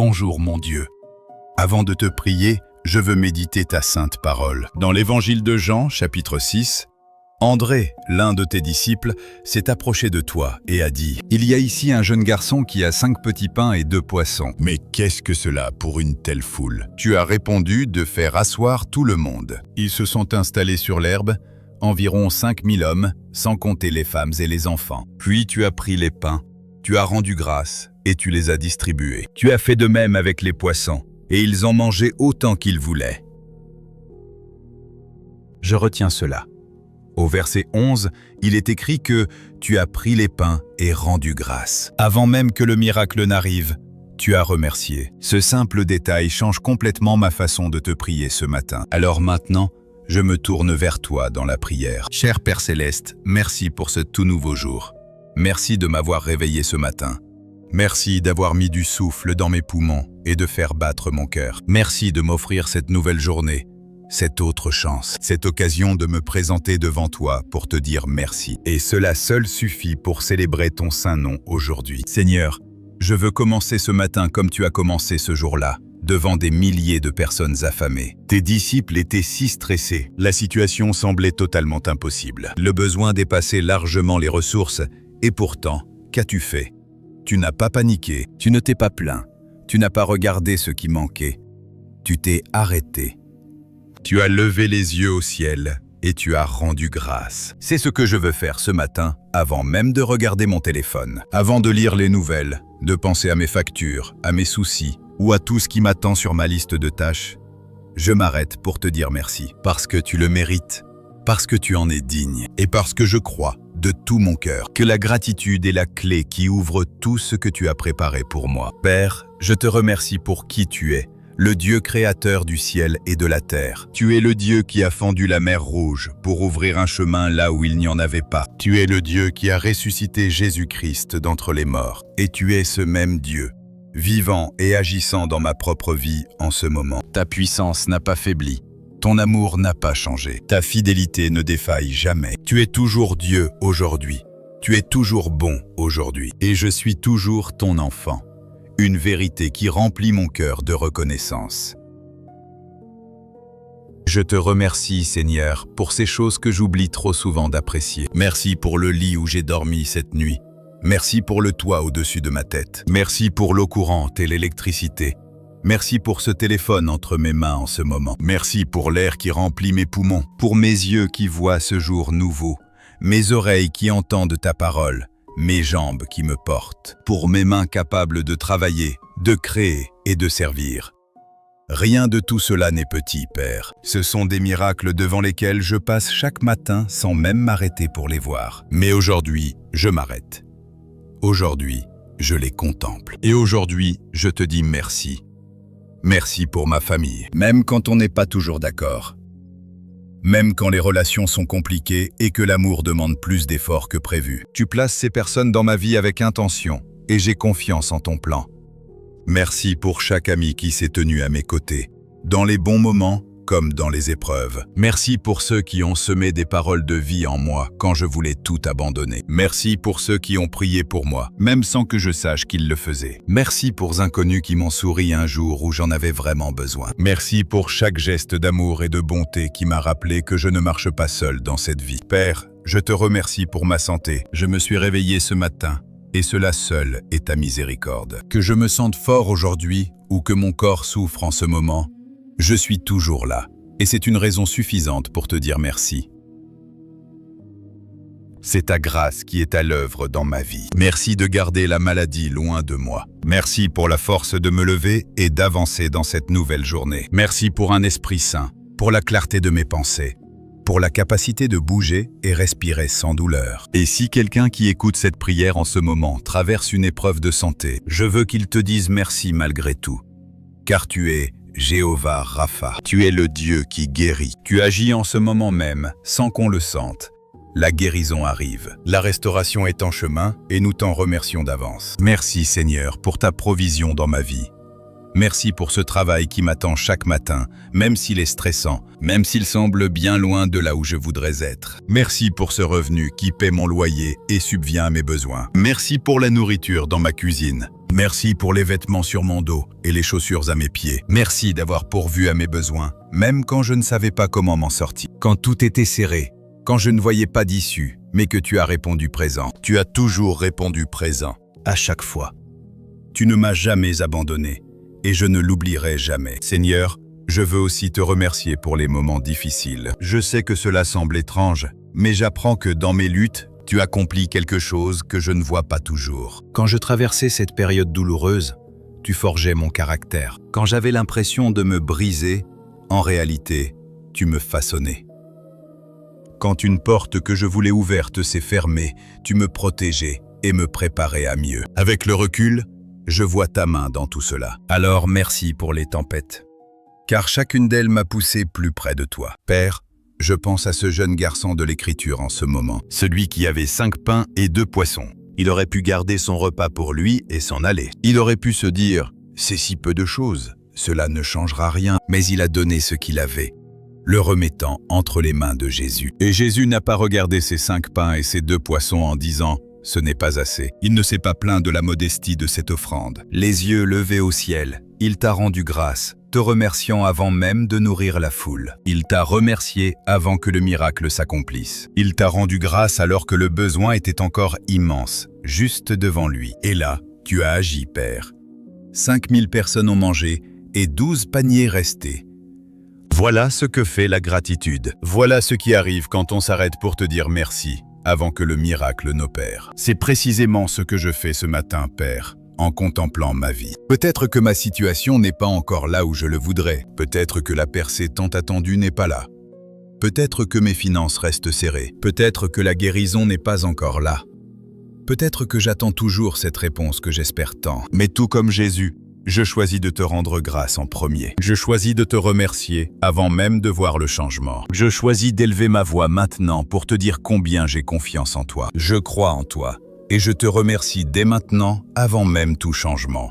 Bonjour mon Dieu. Avant de te prier, je veux méditer ta sainte parole. Dans l'évangile de Jean, chapitre 6, André, l'un de tes disciples, s'est approché de toi et a dit « Il y a ici un jeune garçon qui a 5 petits pains et 2 poissons. Mais qu'est-ce que cela pour une telle foule ?» Tu as répondu de faire asseoir tout le monde. Ils se sont installés sur l'herbe, environ 5000 hommes, sans compter les femmes et les enfants. Puis tu as pris les pains, tu as rendu grâce et tu les as distribués. Tu as fait de même avec les poissons, et ils ont mangé autant qu'ils voulaient. Je retiens cela. Au verset 11, il est écrit que « Tu as pris les pains et rendu grâce ». Avant même que le miracle n'arrive, tu as remercié. Ce simple détail change complètement ma façon de te prier ce matin. Alors maintenant, je me tourne vers toi dans la prière. Cher Père Céleste, merci pour ce tout nouveau jour. Merci de m'avoir réveillé ce matin. Merci d'avoir mis du souffle dans mes poumons et de faire battre mon cœur. Merci de m'offrir cette nouvelle journée, cette autre chance, cette occasion de me présenter devant toi pour te dire merci. Et cela seul suffit pour célébrer ton saint nom aujourd'hui. Seigneur, je veux commencer ce matin comme tu as commencé ce jour-là, devant des milliers de personnes affamées. Tes disciples étaient si stressés. La situation semblait totalement impossible. Le besoin dépassait largement les ressources. Et pourtant, qu'as-tu fait? Tu n'as pas paniqué, tu ne t'es pas plaint, tu n'as pas regardé ce qui manquait. Tu t'es arrêté. Tu as levé les yeux au ciel et tu as rendu grâce. C'est ce que je veux faire ce matin, avant même de regarder mon téléphone, avant de lire les nouvelles, de penser à mes factures, à mes soucis ou à tout ce qui m'attend sur ma liste de tâches. Je m'arrête pour te dire merci, parce que tu le mérites, parce que tu en es digne et parce que je crois de tout mon cœur que la gratitude est la clé qui ouvre tout ce que tu as préparé pour moi. Père, je te remercie pour qui tu es, le Dieu créateur du ciel et de la terre. Tu es le Dieu qui a fendu la mer Rouge pour ouvrir un chemin là où il n'y en avait pas. Tu es le Dieu qui a ressuscité Jésus-Christ d'entre les morts. Et tu es ce même Dieu, vivant et agissant dans ma propre vie en ce moment. Ta puissance n'a pas faibli. Ton amour n'a pas changé. Ta fidélité ne défaille jamais. Tu es toujours Dieu aujourd'hui. Tu es toujours bon aujourd'hui. Et je suis toujours ton enfant. Une vérité qui remplit mon cœur de reconnaissance. Je te remercie, Seigneur, pour ces choses que j'oublie trop souvent d'apprécier. Merci pour le lit où j'ai dormi cette nuit. Merci pour le toit au-dessus de ma tête. Merci pour l'eau courante et l'électricité. Merci pour ce téléphone entre mes mains en ce moment. Merci pour l'air qui remplit mes poumons, pour mes yeux qui voient ce jour nouveau, mes oreilles qui entendent ta parole, mes jambes qui me portent, pour mes mains capables de travailler, de créer et de servir. Rien de tout cela n'est petit, Père. Ce sont des miracles devant lesquels je passe chaque matin sans même m'arrêter pour les voir. Mais aujourd'hui, je m'arrête. Aujourd'hui, je les contemple. Et aujourd'hui, je te dis merci. Merci pour ma famille, même quand on n'est pas toujours d'accord. Même quand les relations sont compliquées et que l'amour demande plus d'efforts que prévu. Tu places ces personnes dans ma vie avec intention et j'ai confiance en ton plan. Merci pour chaque ami qui s'est tenu à mes côtés, dans les bons moments comme dans les épreuves. Merci pour ceux qui ont semé des paroles de vie en moi quand je voulais tout abandonner. Merci pour ceux qui ont prié pour moi, même sans que je sache qu'ils le faisaient. Merci pour inconnus qui m'ont souri un jour où j'en avais vraiment besoin. Merci pour chaque geste d'amour et de bonté qui m'a rappelé que je ne marche pas seul dans cette vie. Père, je te remercie pour ma santé. Je me suis réveillé ce matin et cela seul est ta miséricorde. Que je me sente fort aujourd'hui ou que mon corps souffre en ce moment, je suis toujours là, et c'est une raison suffisante pour te dire merci. C'est ta grâce qui est à l'œuvre dans ma vie. Merci de garder la maladie loin de moi. Merci pour la force de me lever et d'avancer dans cette nouvelle journée. Merci pour un esprit sain, pour la clarté de mes pensées, pour la capacité de bouger et respirer sans douleur. Et si quelqu'un qui écoute cette prière en ce moment traverse une épreuve de santé, je veux qu'il te dise merci malgré tout, car tu es Jéhovah Rapha. Tu es le Dieu qui guérit. Tu agis en ce moment même, sans qu'on le sente. La guérison arrive. La restauration est en chemin et nous t'en remercions d'avance. Merci Seigneur pour ta provision dans ma vie. Merci pour ce travail qui m'attend chaque matin, même s'il est stressant, même s'il semble bien loin de là où je voudrais être. Merci pour ce revenu qui paie mon loyer et subvient à mes besoins. Merci pour la nourriture dans ma cuisine. Merci pour les vêtements sur mon dos et les chaussures à mes pieds. Merci d'avoir pourvu à mes besoins, même quand je ne savais pas comment m'en sortir. Quand tout était serré, quand je ne voyais pas d'issue, mais que tu as répondu présent. Tu as toujours répondu présent, à chaque fois. Tu ne m'as jamais abandonné, et je ne l'oublierai jamais. Seigneur, je veux aussi te remercier pour les moments difficiles. Je sais que cela semble étrange, mais j'apprends que dans mes luttes, tu accomplis quelque chose que je ne vois pas toujours. Quand je traversais cette période douloureuse, tu forgeais mon caractère. Quand j'avais l'impression de me briser, en réalité, tu me façonnais. Quand une porte que je voulais ouverte s'est fermée, tu me protégeais et me préparais à mieux. Avec le recul, je vois ta main dans tout cela. Alors merci pour les tempêtes, car chacune d'elles m'a poussé plus près de toi. Père, je pense à ce jeune garçon de l'Écriture en ce moment, celui qui avait 5 pains et 2 poissons. Il aurait pu garder son repas pour lui et s'en aller. Il aurait pu se dire « c'est si peu de choses, cela ne changera rien », mais il a donné ce qu'il avait, le remettant entre les mains de Jésus. Et Jésus n'a pas regardé ses 5 pains et ses 2 poissons en disant « ce n'est pas assez ». Il ne s'est pas plaint de la modestie de cette offrande. Les yeux levés au ciel, il t'a rendu grâce, te remerciant avant même de nourrir la foule. Il t'a remercié avant que le miracle s'accomplisse. Il t'a rendu grâce alors que le besoin était encore immense, juste devant lui. Et là, tu as agi, Père. 5000 personnes ont mangé et 12 paniers restés. Voilà ce que fait la gratitude. Voilà ce qui arrive quand on s'arrête pour te dire merci, avant que le miracle n'opère. C'est précisément ce que je fais ce matin, Père, en contemplant ma vie. Peut-être que ma situation n'est pas encore là où je le voudrais. Peut-être que la percée tant attendue n'est pas là. Peut-être que mes finances restent serrées. Peut-être que la guérison n'est pas encore là. Peut-être que j'attends toujours cette réponse que j'espère tant. Mais tout comme Jésus, je choisis de te rendre grâce en premier. Je choisis de te remercier avant même de voir le changement. Je choisis d'élever ma voix maintenant pour te dire combien j'ai confiance en toi. Je crois en toi. Et je te remercie dès maintenant, avant même tout changement.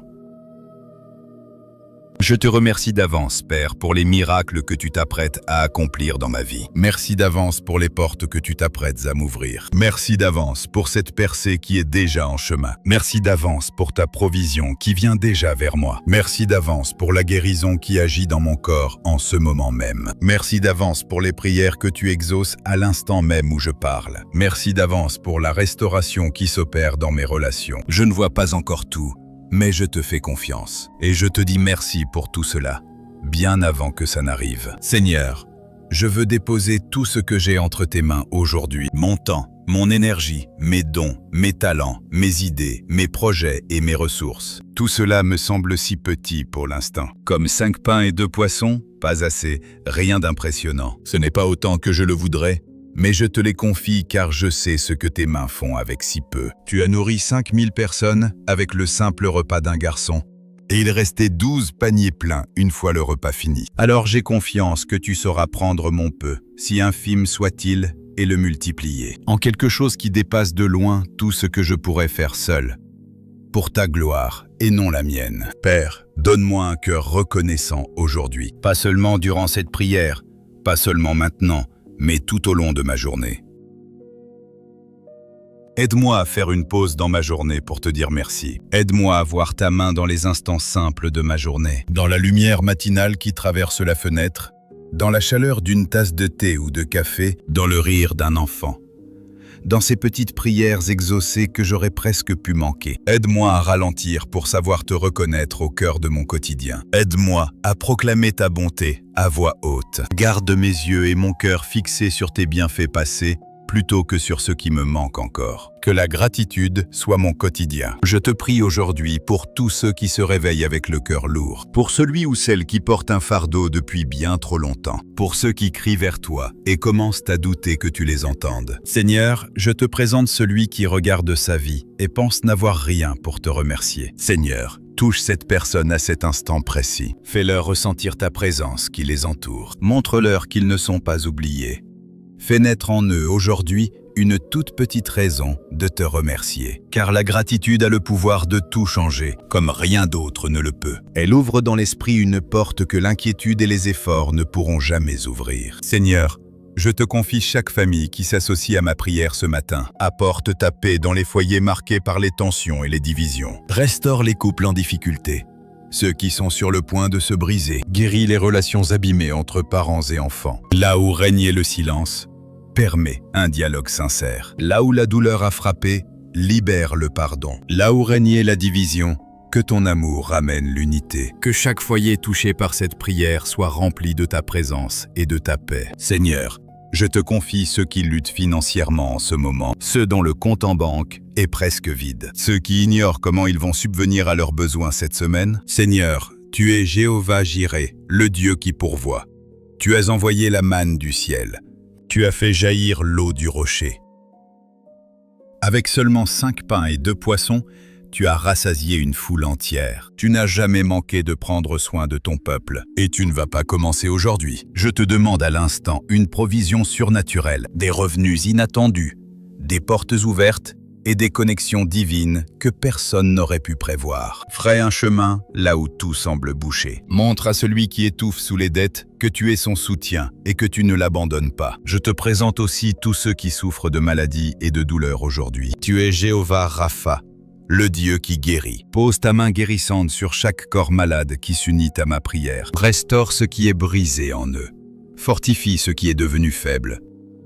Je te remercie d'avance, Père, pour les miracles que tu t'apprêtes à accomplir dans ma vie. Merci d'avance pour les portes que tu t'apprêtes à m'ouvrir. Merci d'avance pour cette percée qui est déjà en chemin. Merci d'avance pour ta provision qui vient déjà vers moi. Merci d'avance pour la guérison qui agit dans mon corps en ce moment même. Merci d'avance pour les prières que tu exauces à l'instant même où je parle. Merci d'avance pour la restauration qui s'opère dans mes relations. Je ne vois pas encore tout, mais je te fais confiance, et je te dis merci pour tout cela, bien avant que ça n'arrive. Seigneur, je veux déposer tout ce que j'ai entre tes mains aujourd'hui, mon temps, mon énergie, mes dons, mes talents, mes idées, mes projets et mes ressources. Tout cela me semble si petit pour l'instant. Comme 5 pains et 2 poissons, pas assez, rien d'impressionnant. Ce n'est pas autant que je le voudrais, mais je te les confie car je sais ce que tes mains font avec si peu. Tu as nourri 5000 personnes avec le simple repas d'un garçon, et il restait 12 paniers pleins une fois le repas fini. Alors j'ai confiance que tu sauras prendre mon peu, si infime soit-il, et le multiplier, en quelque chose qui dépasse de loin tout ce que je pourrais faire seul, pour ta gloire et non la mienne. Père, donne-moi un cœur reconnaissant aujourd'hui, pas seulement durant cette prière, pas seulement maintenant, mais tout au long de ma journée. Aide-moi à faire une pause dans ma journée pour te dire merci. Aide-moi à voir ta main dans les instants simples de ma journée, dans la lumière matinale qui traverse la fenêtre, dans la chaleur d'une tasse de thé ou de café, dans le rire d'un enfant, dans ces petites prières exaucées que j'aurais presque pu manquer. Aide-moi à ralentir pour savoir te reconnaître au cœur de mon quotidien. Aide-moi à proclamer ta bonté à voix haute. Garde mes yeux et mon cœur fixés sur tes bienfaits passés plutôt que sur ce qui me manque encore. Que la gratitude soit mon quotidien. Je te prie aujourd'hui pour tous ceux qui se réveillent avec le cœur lourd, pour celui ou celle qui porte un fardeau depuis bien trop longtemps, pour ceux qui crient vers toi et commencent à douter que tu les entendes. Seigneur, je te présente celui qui regarde sa vie et pense n'avoir rien pour te remercier. Seigneur, touche cette personne à cet instant précis. Fais-leur ressentir ta présence qui les entoure. Montre-leur qu'ils ne sont pas oubliés. Fais naître en eux aujourd'hui une toute petite raison de te remercier. Car la gratitude a le pouvoir de tout changer, comme rien d'autre ne le peut. Elle ouvre dans l'esprit une porte que l'inquiétude et les efforts ne pourront jamais ouvrir. Seigneur, Je te confie chaque famille qui s'associe à ma prière ce matin. Apporte ta paix dans les foyers marqués par les tensions et les divisions. Restaure les couples en difficulté. Ceux qui sont sur le point de se briser. Guéris les relations abîmées entre parents et enfants. Là où régnait le silence, permets un dialogue sincère. Là où la douleur a frappé, libère le pardon. Là où régnait la division, que ton amour ramène l'unité. Que chaque foyer touché par cette prière soit rempli de ta présence et de ta paix. Seigneur, je te confie ceux qui luttent financièrement en ce moment, ceux dont le compte en banque est presque vide, ceux qui ignorent comment ils vont subvenir à leurs besoins cette semaine. Seigneur, tu es Jéhovah Jireh, le Dieu qui pourvoit. Tu as envoyé la manne du ciel. Tu as fait jaillir l'eau du rocher. Avec seulement 5 pains et 2 poissons, tu as rassasié une foule entière. Tu n'as jamais manqué de prendre soin de ton peuple. Et tu ne vas pas commencer aujourd'hui. Je te demande à l'instant une provision surnaturelle, des revenus inattendus, des portes ouvertes et des connexions divines que personne n'aurait pu prévoir. Fraie un chemin là où tout semble bouché. Montre à celui qui étouffe sous les dettes que tu es son soutien et que tu ne l'abandonnes pas. Je te présente aussi tous ceux qui souffrent de maladies et de douleurs aujourd'hui. Tu es Jéhovah Rapha, le Dieu qui guérit. Pose ta main guérissante sur chaque corps malade qui s'unit à ma prière. Restaure ce qui est brisé en eux. Fortifie ce qui est devenu faible.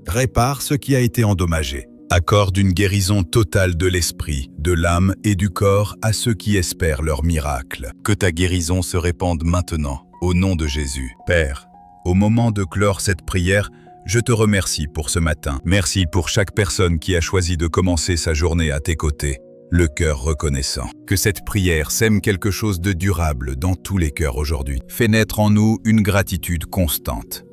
Répare ce qui a été endommagé. Accorde une guérison totale de l'esprit, de l'âme et du corps à ceux qui espèrent leur miracle. Que ta guérison se répande maintenant, au nom de Jésus. Père, au moment de clore cette prière, je te remercie pour ce matin. Merci pour chaque personne qui a choisi de commencer sa journée à tes côtés, le cœur reconnaissant. Que cette prière sème quelque chose de durable dans tous les cœurs aujourd'hui. Fais naître en nous une gratitude constante.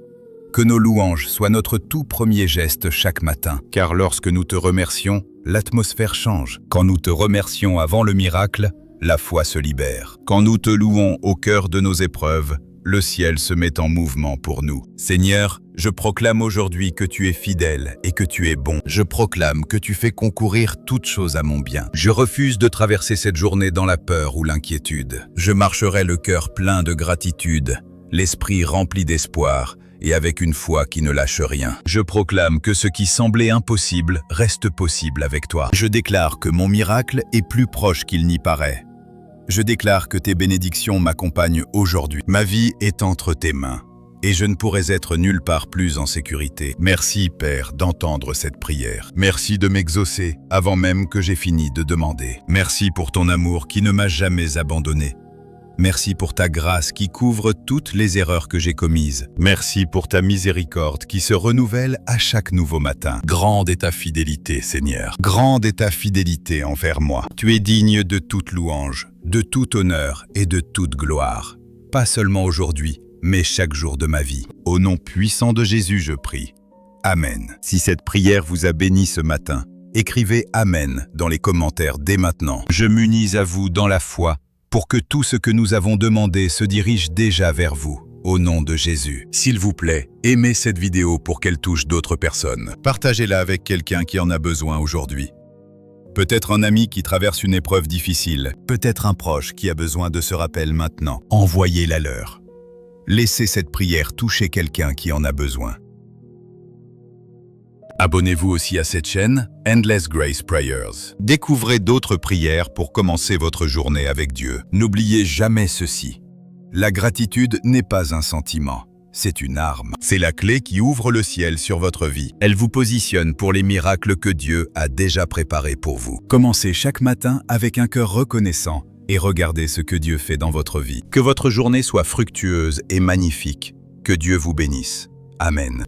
Que nos louanges soient notre tout premier geste chaque matin. Car lorsque nous te remercions, l'atmosphère change. Quand nous te remercions avant le miracle, la foi se libère. Quand nous te louons au cœur de nos épreuves, le ciel se met en mouvement pour nous. Seigneur, je proclame aujourd'hui que tu es fidèle et que tu es bon. Je proclame que tu fais concourir toutes choses à mon bien. Je refuse de traverser cette journée dans la peur ou l'inquiétude. Je marcherai le cœur plein de gratitude, l'esprit rempli d'espoir et avec une foi qui ne lâche rien. Je proclame que ce qui semblait impossible reste possible avec toi. Je déclare que mon miracle est plus proche qu'il n'y paraît. Je déclare que tes bénédictions m'accompagnent aujourd'hui. Ma vie est entre tes mains, et je ne pourrais être nulle part plus en sécurité. Merci, Père, d'entendre cette prière. Merci de m'exaucer avant même que j'ai fini de demander. Merci pour ton amour qui ne m'a jamais abandonné. Merci pour ta grâce qui couvre toutes les erreurs que j'ai commises. Merci pour ta miséricorde qui se renouvelle à chaque nouveau matin. Grande est ta fidélité, Seigneur. Grande est ta fidélité envers moi. Tu es digne de toute louange, de tout honneur et de toute gloire. Pas seulement aujourd'hui, mais chaque jour de ma vie. Au nom puissant de Jésus, je prie. Amen. Si cette prière vous a béni ce matin, écrivez Amen dans les commentaires dès maintenant. Je m'unis à vous dans la foi, pour que tout ce que nous avons demandé se dirige déjà vers vous, au nom de Jésus. S'il vous plaît, aimez cette vidéo pour qu'elle touche d'autres personnes. Partagez-la avec quelqu'un qui en a besoin aujourd'hui. Peut-être un ami qui traverse une épreuve difficile, peut-être un proche qui a besoin de ce rappel maintenant. Envoyez-la leur. Laissez cette prière toucher quelqu'un qui en a besoin. Abonnez-vous aussi à cette chaîne, Endless Grace Prayers. Découvrez d'autres prières pour commencer votre journée avec Dieu. N'oubliez jamais ceci. La gratitude n'est pas un sentiment, c'est une arme. C'est la clé qui ouvre le ciel sur votre vie. Elle vous positionne pour les miracles que Dieu a déjà préparés pour vous. Commencez chaque matin avec un cœur reconnaissant et regardez ce que Dieu fait dans votre vie. Que votre journée soit fructueuse et magnifique. Que Dieu vous bénisse. Amen.